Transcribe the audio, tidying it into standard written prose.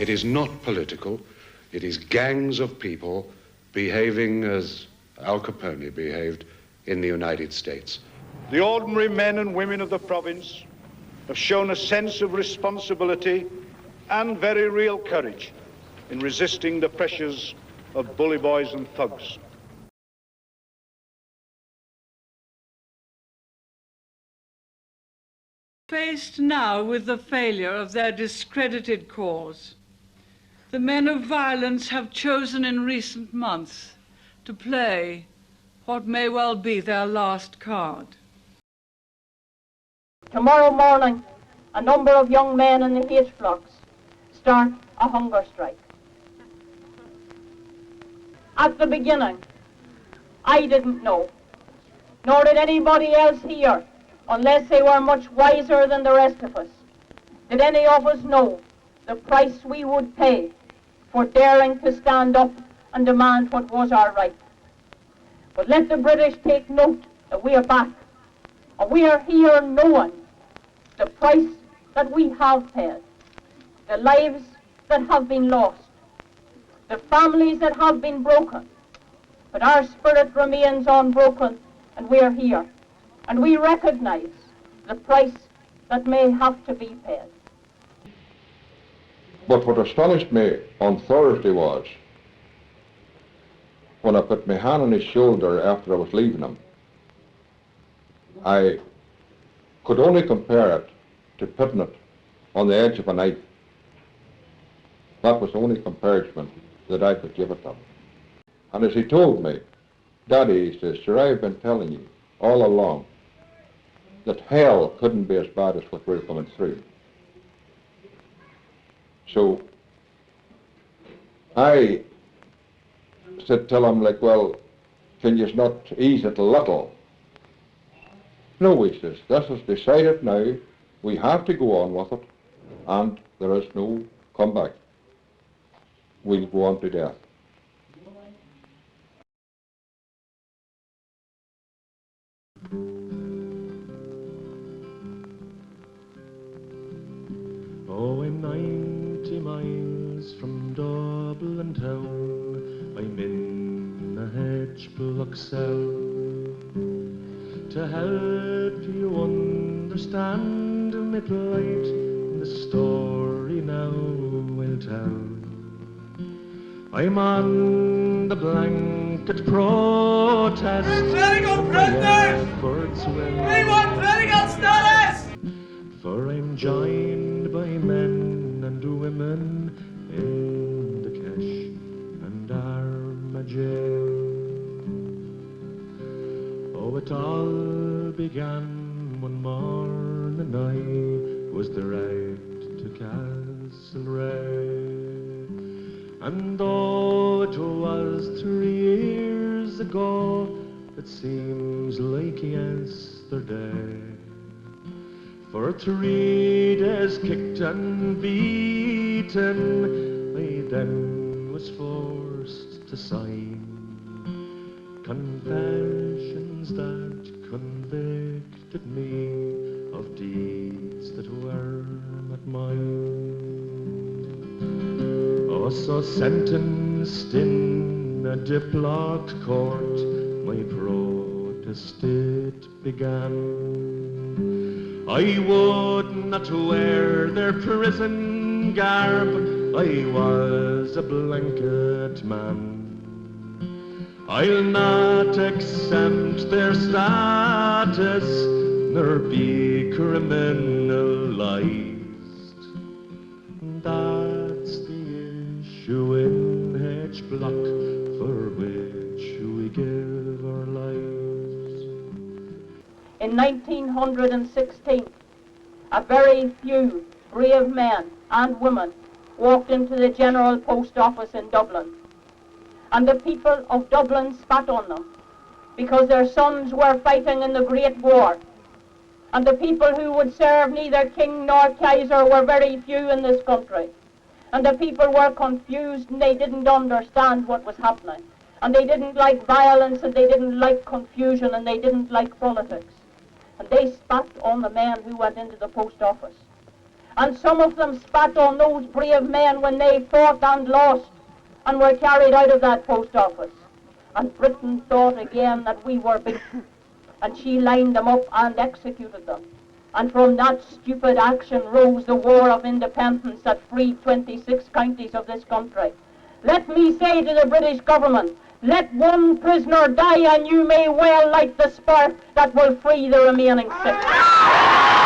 It is not political. It is gangs of people behaving as Al Capone behaved in the United States. The ordinary men and women of the province have shown a sense of responsibility and very real courage in resisting the pressures of bully boys and thugs. Faced now with the failure of their discredited cause, the men of violence have chosen in recent months to play what may well be their last card. Tomorrow morning, a number of young men in the H blocks start a hunger strike. At the beginning, I didn't know, nor did anybody else here, unless they were much wiser than the rest of us, did any of us know the price we would pay for daring to stand up and demand what was our right. But let the British take note that we are back, and we are here knowing the price that we have paid, the lives that have been lost, the families that have been broken. But our spirit remains unbroken, and we are here. And we recognize the price that may have to be paid. But what astonished me on Thursday was when I put my hand on his shoulder after I was leaving him, I could only compare it to putting it on the edge of a knife. That was the only comparison that I could give it to him. And as he told me, Daddy, he says, sir, I've been telling you all along that hell couldn't be as bad as what we're coming through. So I said, tell him, like, well, can you not ease it a little? No, he says, this is decided now. We have to go on with it, and there is no comeback. We'll go on to death. Oh, I'm 90 miles from Dublin town. I'm in a hedge block cell to help you understand my plight. The story now will tell. I'm on the blanket protest. Clerical prisoners! We want clerical status! For I'm joined by men and women in the Kesh and Armagh. Oh, it all began one morning I was the right to Castlereagh. And though it was 3 years ago, it seems like yesterday. For 3 days kicked and beaten, I then was forced to sign confessions that convicted me of deeds that were not mine. Oh, so sentenced in a deadlocked court, my protest it began. I would not wear their prison garb, I was a blanket man. I'll not accept their status, nor be criminalized. That's the issue in H block for which we give our lives. In 1916, a very few brave men and women walked into the General Post Office in Dublin. And the people of Dublin spat on them because their sons were fighting in the Great War. And the people who would serve neither king nor Kaiser were very few in this country. And the people were confused and they didn't understand what was happening. And they didn't like violence and they didn't like confusion and they didn't like politics. And they spat on the men who went into the post office. and some of them spat on those brave men when they fought and lost and were carried out of that post office. And Britain thought again that we were beaten, and she lined them up and executed them. And from that stupid action rose the War of Independence that freed 26 counties of this country. Let me say to the British government, let one prisoner die and you may well light the spark that will free the remaining 6.